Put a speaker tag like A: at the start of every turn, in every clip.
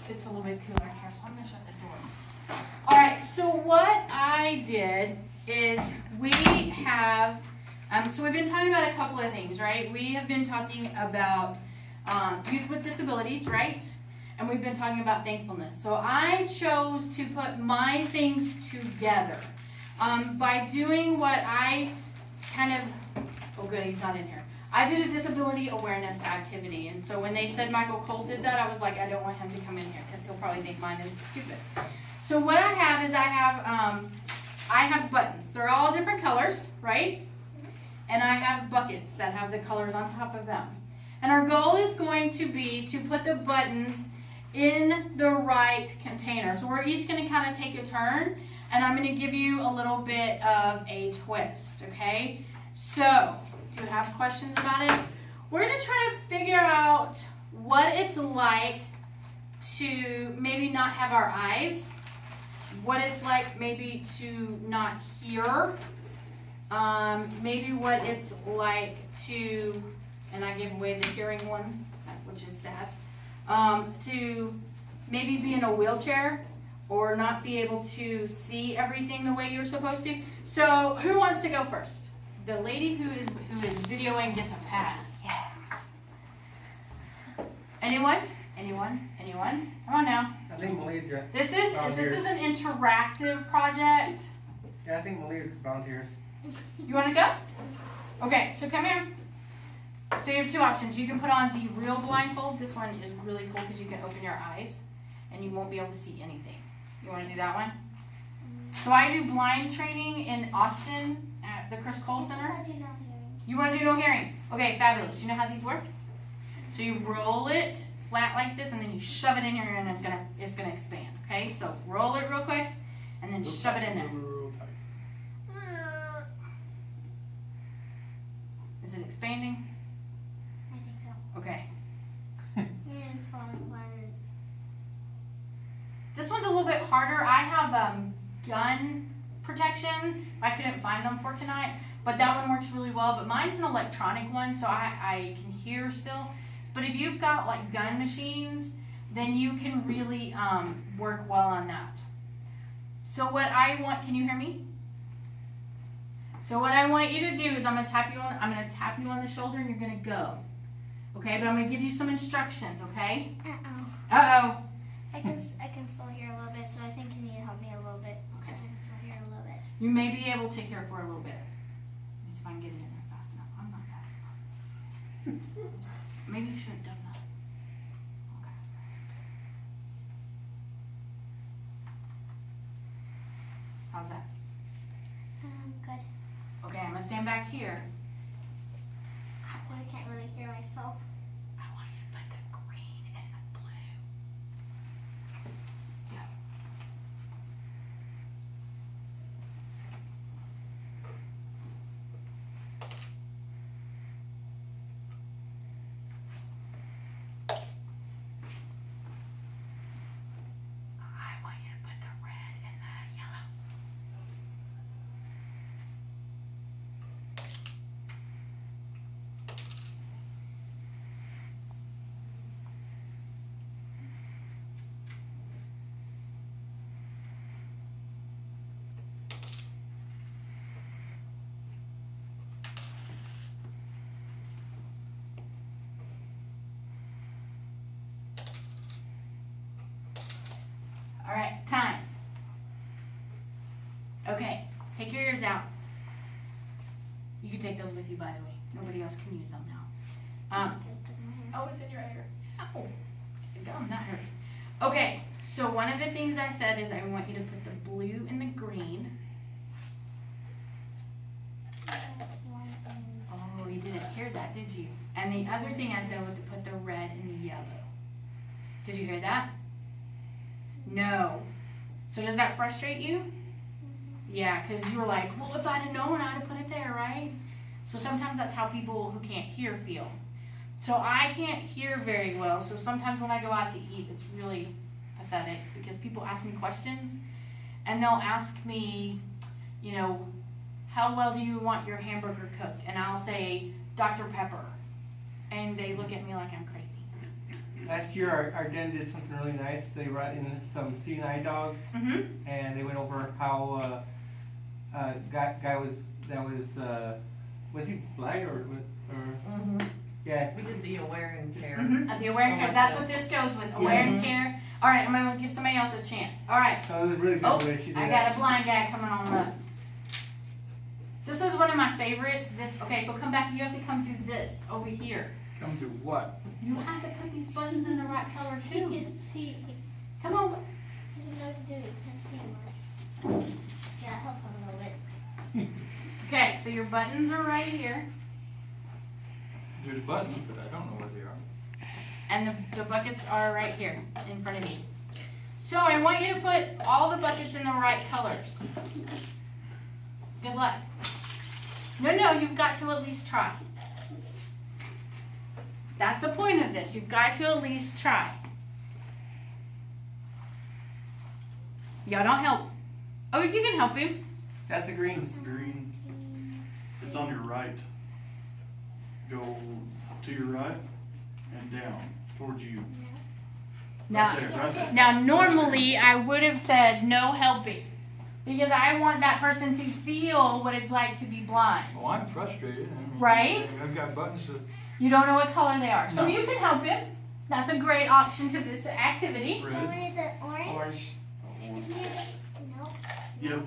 A: it's a little bit cooler in here, so I'm going to shut the door. All right, so what I did is we have, so we've been talking about a couple of things, right? We have been talking about youth with disabilities, right? And we've been talking about thankfulness. So I chose to put my things together by doing what I kind of, oh good, he's not in here. I did a disability awareness activity, and so when they said Michael Cole did that, I was like, I don't want him to come in here because he'll probably think mine is stupid. So what I have is I have buttons. They're all different colors, right? And I have buckets that have the colors on top of them. And our goal is going to be to put the buttons in the right container. So we're each going to kind of take a turn, and I'm going to give you a little bit of a twist, okay? So, do you have questions about it? We're going to try to figure out what it's like to maybe not have our eyes, what it's like maybe to not hear, maybe what it's like to, and I gave away the hearing one, which is sad, to maybe be in a wheelchair or not be able to see everything the way you're supposed to. So who wants to go first? The lady who is videoing gets a pass. Yes. Anyone? Anyone? Anyone? Come on now.
B: I think Malia
A: This is an interactive project.
B: Yeah, I think Malia volunteers.
A: You want to go? Okay, so come here. So you have two options. You can put on the real blindfold. This one is really cool because you can open your eyes and you won't be able to see anything. You want to do that one? So I do blind training in Austin at the Chris Cole Center.
C: I do no hearing.
A: You want to do no hearing? Okay, fabulous. You know how these work? So you roll it flat like this and then you shove it in your ear and it's gonna expand. Okay, so roll it real quick and then shove it in there. Is it expanding?
C: I think so.
A: Okay.
C: Yeah, it's falling apart.
A: This one's a little bit harder. I have gun protection. I couldn't find them for tonight, but that one works really well. But mine's an electronic one, so I can hear still. But if you've got like gun machines, then you can really work well on that. So what I want, can you hear me? So what I want you to do is I'm gonna tap you on the shoulder and you're gonna go. Okay, but I'm gonna give you some instructions, okay?
C: Uh-oh.
A: Uh-oh.
C: I can still hear a little bit, so I think you need to help me a little bit.
A: Okay.
C: I can still hear a little bit.
A: You may be able to hear for a little bit. Let me see if I can get it in there fast enough. I'm not fast enough. Maybe you should have done that. Okay. How's that?
C: Good.
A: Okay, I'm gonna stand back here.
C: I can't really hear myself.
A: I want you to put the green and the blue. Go. I want you to put the red and the yellow. All right, time. Okay, take your ears out. You can take those with you, by the way. Nobody else can use them now. Oh, it's in your ear. Ow. Gum, that hurt. Okay, so one of the things I said is I want you to put the blue and the green. Oh, you didn't hear that, did you? And the other thing I said was to put the red and the yellow. Did you hear that? No. So does that frustrate you? Yeah, because you were like, well, if I'd have known, I'd have put it there, right? So sometimes that's how people who can't hear feel. So I can't hear very well, so sometimes when I go out to eat, it's really pathetic because people ask me questions and they'll ask me, you know, how well do you want your hamburger cooked? And I'll say, Dr. Pepper. And they look at me like I'm crazy.
B: Last year, our den did something really nice. They brought in some CNI dogs,
A: Mm-hmm.
B: and they went over how guy was he blind or yeah.
D: We did the aware and care.
A: Mm-hmm. The aware and care. That's what this goes with. Aware and care. All right, I'm gonna give somebody else a chance. All right.
B: So it was really good
A: Oh,
B: the way she did
A: I
B: that.
A: got a blind guy coming on up. This is one of my favorites. Okay, so come back. You have to come do this over here.
E: Come to what?
A: You have to put these buttons in the right color too.
C: He
A: Come on.
C: doesn't know what to do. He can't see much. Yeah, help him a little bit.
A: Okay, so your buttons are right here,
E: There's buttons, but I don't know what they are.
A: and the buckets are right here in front of me. So I want you to put all the buckets in the right colors. Good luck. No, you've got to at least try. That's the point of this. You've got to at least try. Y'all don't help. Oh, you can help him.
B: That's the green.
F: It's green. It's on your right. Go to your right and down towards you.
A: Now,
F: Right there, right there.
A: now normally I would have said no helping, because I want that person to feel what it's like to be blind.
E: Well, I'm frustrated. I mean,
A: Right?
E: I've got buttons that.
A: You don't know what color they are, so
E: No.
A: you can help him. That's a great option to this activity.
C: So
F: Red.
C: is it orange?
B: Orange.
C: Isn't it? No.
F: Yep.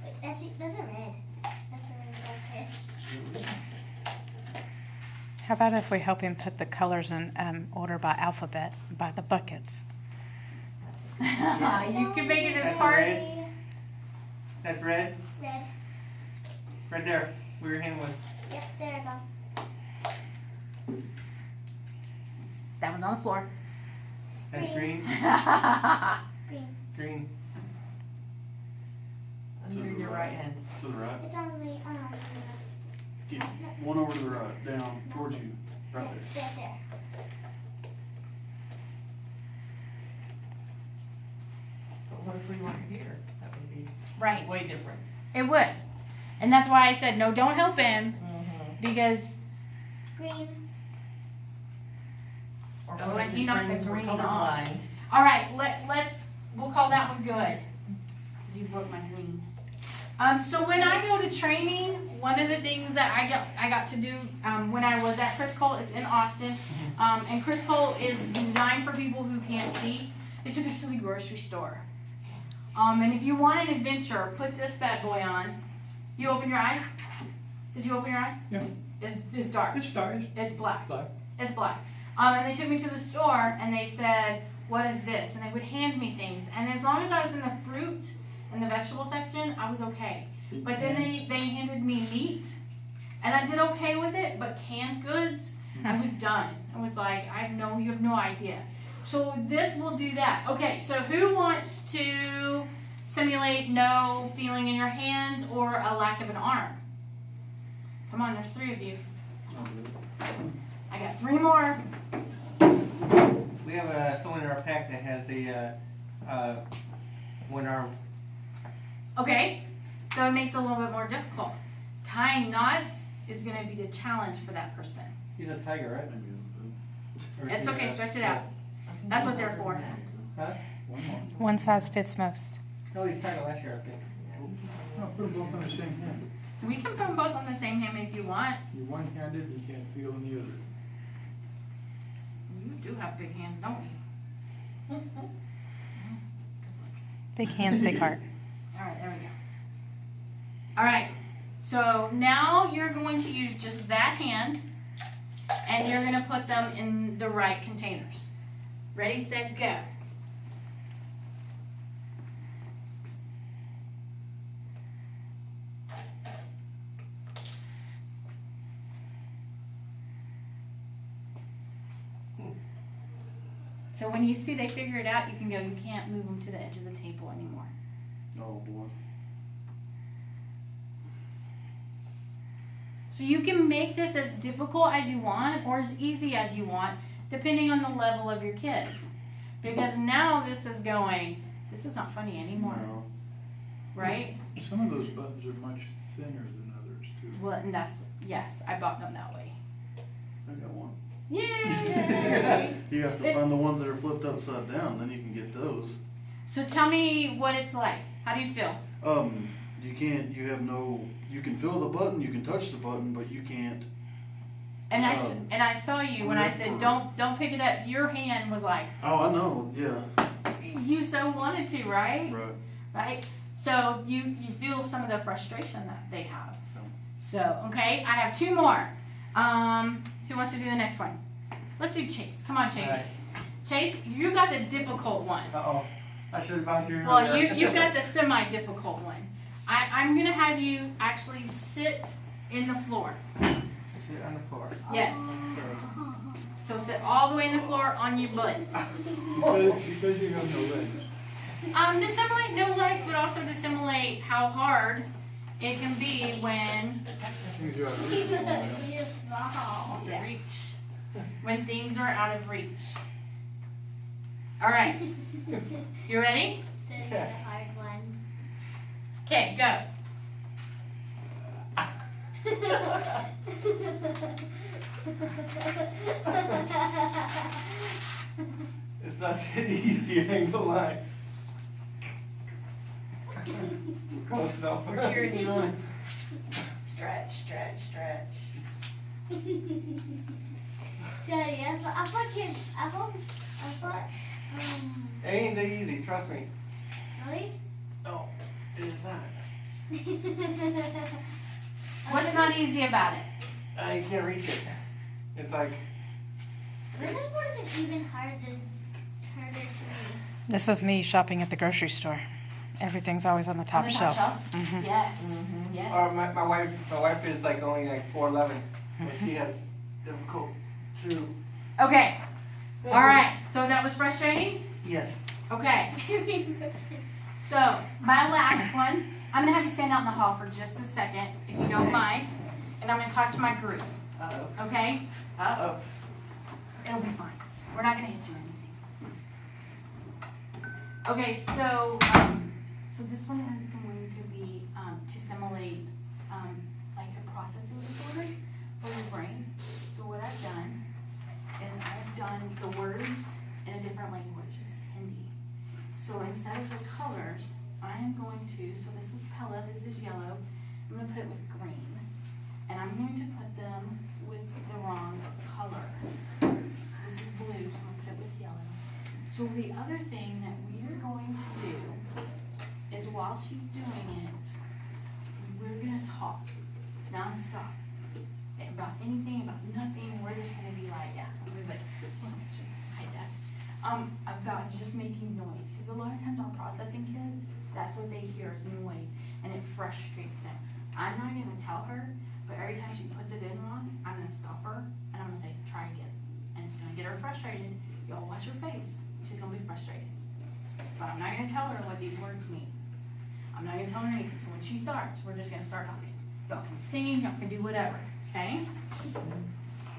C: Wait, that's a red. That's a red. Okay.
G: How about if we help him put the colors in order by alphabet, by the buckets?
A: You can make it as
B: That's
A: hard.
B: red. That's red.
C: Red.
B: Right there, where your hand was.
C: Yep, there I go.
A: That one's on the floor.
B: That's green.
C: Green.
B: Green.
D: Under
F: To the
D: your
F: right.
D: right hand.
F: To the right.
C: It's on the
F: Get one over to the right. Down towards you. Right there.
C: there.
D: But what if we weren't here? That would be
A: Right,
D: way different.
A: it would. And that's why I said no, don't help him, because
C: Green.
D: Or
A: Oh,
D: what
A: and
D: if
A: he
D: his
A: knocked the
D: friends were
A: green off.
D: colorblind?
A: all right, we'll call that one good, because you broke my green. So when I go to training, one of the things that I got to do when I was at Chris Cole, it's in Austin, and Chris Cole is designed for people who can't see. They took us to the grocery store. And if you want an adventure, put this bad boy on. You open your eyes? Did you open your eyes?
E: Yeah.
A: It's dark.
E: It's stars.
A: It's black.
E: Black.
A: It's black. And they took me to the store and they said, what is this? And they would hand me things. And as long as I was in the fruit and the vegetable section, I was okay. But then they handed me meat, and I did okay with it, but canned goods, I was done. I was like, you have no idea. So this will do that. Okay, so who wants to simulate no feeling in your hands or a lack of an arm? Come on, there's 3 of you. I got 3 more.
B: We have someone in our pack that has a one arm.
A: Okay, so it makes it a little bit more difficult. Tying knots is going to be a challenge for that person.
B: He's a tiger, right? Or
A: It's
B: is he
A: okay,
B: a-
A: stretch it out. That's what they're for.
B: Huh?
G: One size fits most.
B: No, he's tiger last year, I think.
E: No, put them both on the same hand.
A: We can put them both on the same hand if you want.
E: You're one-handed and you can't feel in the other.
A: You do have big hands, don't you?
G: Big hands, big heart.
A: All right, there we go. All right, so now you're going to use just that hand, and you're going to put them in the right containers. Ready, set, go. So when you see they figure it out, you can go, you can't move them to the edge of the table anymore.
F: Oh boy.
A: So you can make this as difficult as you want or as easy as you want, depending on the level of your kids. Because now this is going, this is not funny anymore,
F: No.
A: right?
E: Some of those buttons are much thinner than others too.
A: Well, and that's, yes, I bought them that way.
F: I got one.
A: Yay!
F: You have to find the ones that are flipped upside down, then you can get those.
A: So tell me what it's like. How do you feel?
F: You can't, you have no, you can feel the button, you can touch the button, but you can't.
A: And I saw you when I said
F: grip
A: don't pick it up. Your hand was like
F: Oh, I know, yeah,
A: you so wanted to, right?
F: right.
A: Right. So you feel some of the frustration that they have. So okay, I have two more. Who wants to do the next one? Let's do Chase. Come on, Chase.
B: Alright.
A: Chase, you got the difficult one.
B: Uh-oh. I should have gone through.
A: Well, you've got the semi-difficult one. I'm gonna have you actually sit in the floor.
B: Sit on the floor.
A: Yes.
B: Okay.
A: So sit all the way in the floor on your butt.
E: Because you have no legs.
A: Dissimulate no legs, but also dissimulate how hard it can be when
C: You're small.
A: yeah, when things are out of reach. All right, you ready?
C: This is a hard one.
A: Okay, go.
B: It's not that easy, I ain't gonna lie. Close enough.
A: We're cheering you on. Stretch, stretch, stretch.
C: Daddy, I thought,
B: It ain't that easy, trust me.
C: really?
B: No, it is not.
A: What's not easy about it?
B: You can't reach it. It's like,
C: This is what is even harder to me.
G: This is me shopping at the grocery store. Everything's always on the top
A: On the
G: shelf.
A: Mm-hmm. Yes. Yes.
B: or my wife is like only like 4'11", so she has difficult too.
A: Okay. All right. So that was frustrating.
B: Yes.
A: Okay. So my last one, I'm gonna have you stand out in the hall for just a second, if you don't mind, and I'm gonna talk to my group.
D: Uh-oh.
A: Okay?
D: Uh-oh.
A: It'll be fine. We're not gonna hit you or anything. Okay, so this one is going to be to simulate like a processing disorder for your brain. So what I've done is I've done the words in a different language. This is Hindi. So instead of the colors, I am going to, so this is Pella, this is yellow. I'm gonna put it with green. And I'm going to put them with the wrong color. So this is blue, so I'm gonna put it with yellow. So the other thing that we are going to do is while she's doing it, we're gonna talk nonstop about anything, about nothing. We're just gonna be like, yeah, this is like, oh, I should hide that. About just making noise, because a lot of times on processing kids, that's what they hear is noise, and it frustrates them. I'm not gonna tell her, but every time she puts it in wrong, I'm gonna stop her and I'm gonna say, try again. And it's gonna get her frustrated. Y'all watch her face. She's gonna be frustrated. But I'm not gonna tell her what these words mean. I'm not gonna tell her anything. So when she starts, we're just gonna start talking. Y'all can sing, y'all can do whatever, okay?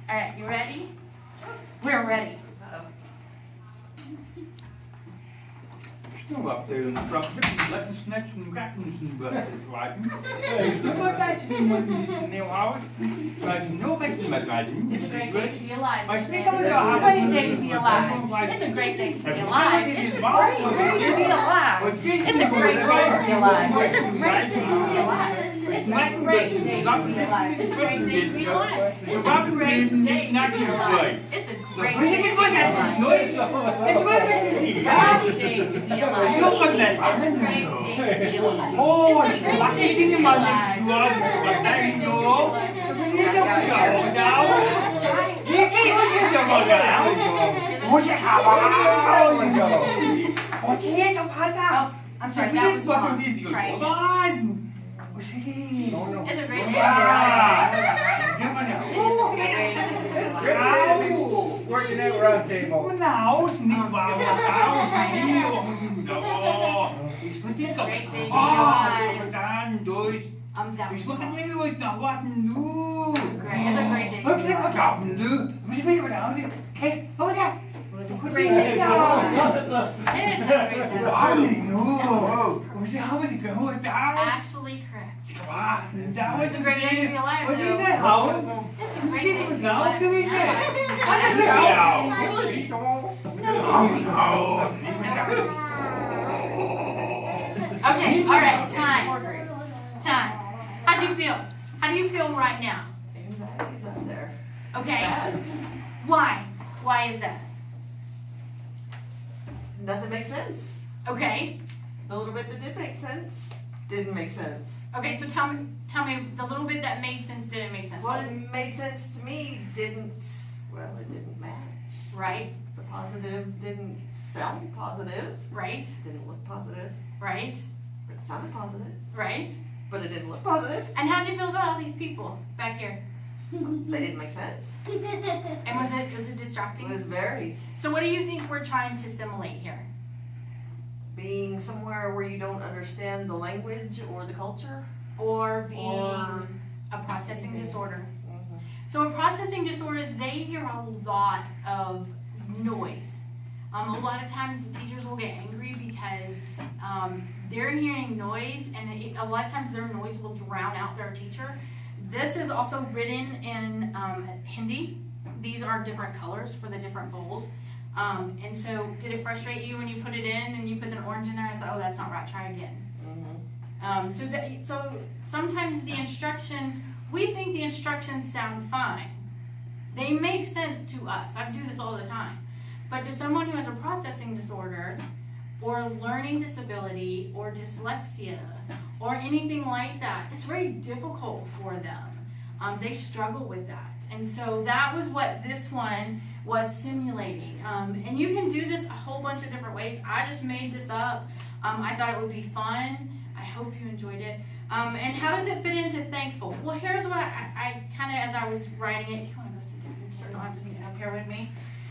A: Alright, you ready? We're ready.
E: Snow up there in the front, letting snacks and crackers and buttons, right? Wat tijd je moet niet nieuw houden? Maar je nog eens niet met mij doen.
A: It's a great day to be alive.
E: Maar
A: It's
E: ik
A: a
E: weet wel dat
A: great day to be alive. It's a great day to be alive. It's a great day to be alive. It's a great day to be alive. It's a great day to be alive. It's a great day to be alive. It's a great day to be alive. It's a great day to be alive. It's a great day to be alive.
E: Nooit zo. Is wat het is hier.
A: Happy day to be alive.
E: Is nog wat net.
A: It's a great day to be alive.
E: Oh,
A: It's a great
E: wat
A: day
E: is
A: to
E: in
A: be
E: de man?
A: alive.
E: Wat zijn toch? Wat is ook jou, nou? Je kijkt er maar naar. Hoe je gaat wat je hebt op haar taal.
A: I'm sorry, that was wrong. Try again. It's a great day to be alive.
E: Ja, maar nou.
A: It is a great day to be alive.
B: Working at round table.
E: Nou, is niet waar.
A: It's a great day to be alive. That
E: Dus
A: was
E: wat
A: wrong.
E: heb je ooit nou wat doen?
A: It's a great day to
E: Wat
A: be
E: zeg wat
A: alive.
E: gaan doen? Wat ben je nou? Hé, wat was dat?
A: Great day to be alive. It's a great day to be alive.
E: Hoe is het gehoord daar?
A: Actually correct.
E: Daar
A: It's a great day to be alive.
E: Wat is
A: though.
E: het houden?
A: It's a great day to be
E: Nou, kun je
A: alive.
E: zeggen.
A: Okay, all right, time. How do you feel? How do you feel right now?
D: Anxiety's up there.
A: Okay,
D: Bad.
A: why? Why is that?
D: Nothing makes sense.
A: Okay,
D: The little bit that did make sense didn't make sense.
A: okay, so tell me the little bit that made sense didn't make sense.
D: What made sense to me didn't match.
A: Right,
D: The positive didn't sound positive.
A: right,
D: Didn't look positive.
A: right,
D: It sounded positive,
A: right.
D: but it didn't look positive.
A: And how'd you feel about all these people back here?
D: They didn't make sense.
A: And was it
D: It
A: distracting?
D: was very
A: So what do you think we're trying to simulate here?
D: being somewhere where you don't understand the language or the culture.
A: Or being
D: Or
A: a processing
D: anything.
A: disorder? So a processing disorder, they hear a lot of noise. A lot of times the teachers will get angry because they're hearing noise, and a lot of times their noise will drown out their teacher. This is also written in Hindi. These are different colors for the different bowls. And so did it frustrate you when you put it in and you put an orange in there and said, oh, that's not right, try again? So sometimes the instructions, we think the instructions sound fine. They make sense to us. I do this all the time. But to someone who has a processing disorder or a learning disability or dyslexia or anything like that, it's very difficult for them. They struggle with that. And so that was what this one was simulating. And you can do this a whole bunch of different ways. I just made this up. I thought it would be fun. I hope you enjoyed it. And how does it fit into thankful? Well, here's what I kind of, as I was writing it, you want to go sit down? You don't have to sit up here with me.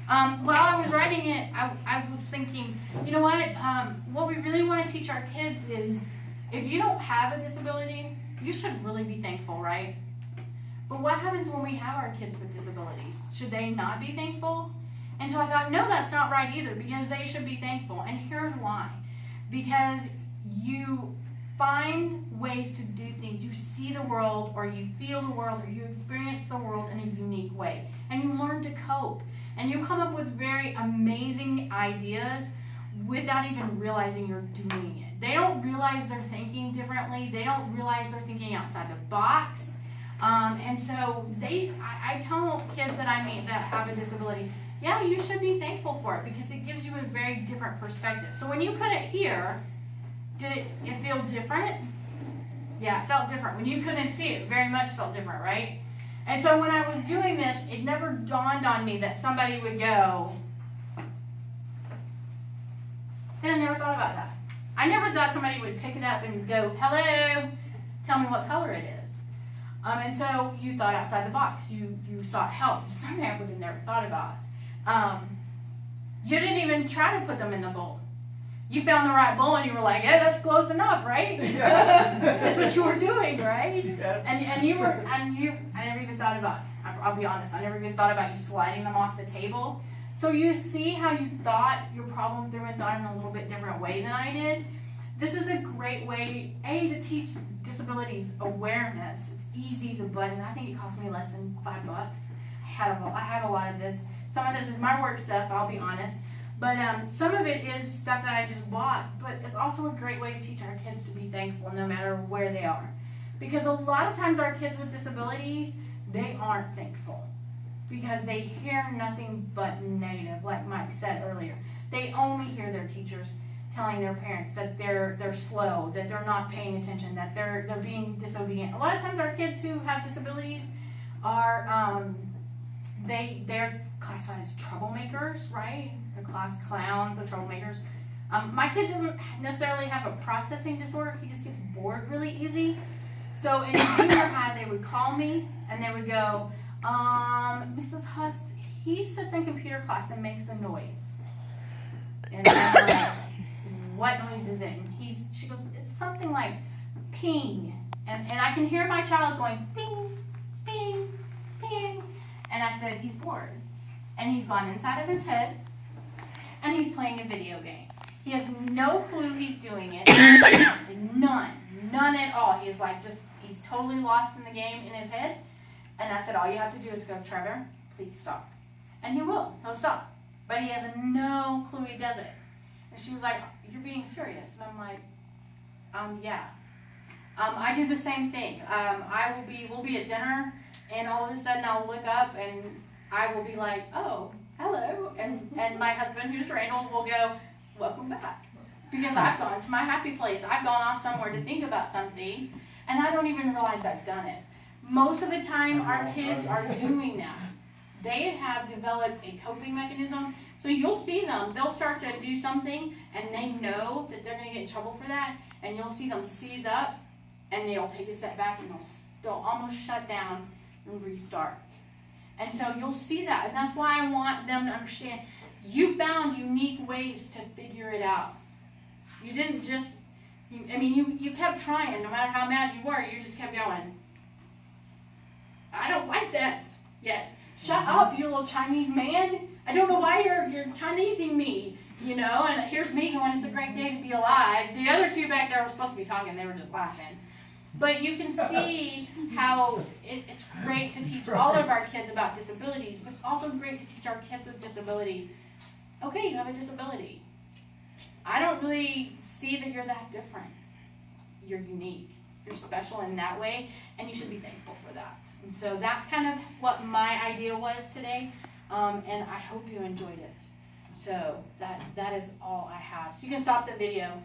A: While I was writing it, I was thinking, you know what we really want to teach our kids is, if you don't have a disability, you should really be thankful, right? But what happens when we have our kids with disabilities? Should they not be thankful? And so I thought, no, that's not right either, because they should be thankful. And here's why. Because you find ways to do things. You see the world, or you feel the world, or you experience the world in a unique way. And you learn to cope. And you come up with very amazing ideas without even realizing you're doing it. They don't realize they're thinking differently. They don't realize they're thinking outside the box. And so I tell kids that I meet that have a disability, yeah, you should be thankful for it, because it gives you a very different perspective. So when you couldn't hear, did it feel different? Yeah, it felt different. When you couldn't see, it very much felt different, right? And so when I was doing this, it never dawned on me that somebody would go, and I never thought about that. I never thought somebody would pick it up and go, hello, tell me what color it is. And so you thought outside the box. You sought help. Something I would have never thought about. You didn't even try to put them in the bowl. You found the right bowl and you were like, hey, that's close enough, right? That's what you were doing, right? I never even thought about, I'll be honest, I never even thought about you sliding them off the table. So you see how you thought your problem through and thought in a little bit different way than I did. This is a great way, to teach disabilities awareness. It's easy, the button. I think it cost me less than $5. I have a lot of this. Some of this is my work stuff, I'll be honest. But some of it is stuff that I just bought. But it's also a great way to teach our kids to be thankful no matter where they are. Because a lot of times our kids with disabilities, they aren't thankful. Because they hear nothing but negative, like Mike said earlier. They only hear their teachers telling their parents that they're slow, that they're not paying attention, that they're being disobedient. A lot of times our kids who have disabilities are they're classified as troublemakers, right? They're class clowns or troublemakers. My kid doesn't necessarily have a processing disorder. He just gets bored really easy. So in junior high, they would call me and they would go, Mrs. Huss, he sits in computer class and makes a noise. And I'm like, what noise is it? And she goes, it's something like ping. And I can hear my child going ping, ping, ping. And I said, he's bored. And he's gone inside of his head and he's playing a video game. He has no clue he's doing it. None at all. He's totally lost in the game in his head. And I said, all you have to do is go, Trevor, please stop. And he will. He'll stop. But he has no clue he does it. And she was like, you're being serious. And I'm like, yeah. I do the same thing. We'll be at dinner, and all of a sudden I'll look up and I will be like, oh, hello. And my husband, who's Randall, will go, welcome back. Because I've gone to my happy place. I've gone off somewhere to think about something, and I don't even realize I've done it. Most of the time, our kids are doing that. They have developed a coping mechanism. So you'll see them, they'll start to do something, and they know that they're going to get in trouble for that, and you'll see them seize up, and they'll take a step back, and they'll almost shut down and restart. And so you'll see that, and that's why I want them to understand, you found unique ways to figure it out. You didn't just, you kept trying, no matter how mad you were, you just kept going. I don't like this. Yes. Shut up, you little Chinese man. I don't know why you're Chinesing me, and here's me going, it's a great day to be alive. The other two back there were supposed to be talking, they were just laughing. But you can see how it's great to teach all of our kids about disabilities, but it's also great to teach our kids with disabilities, okay, you have a disability. I don't really see that you're that different. You're unique. You're special in that way, and you should be thankful for that. And so that's kind of what my idea was today, and I hope you enjoyed it. So that is all I have. So you can stop the video.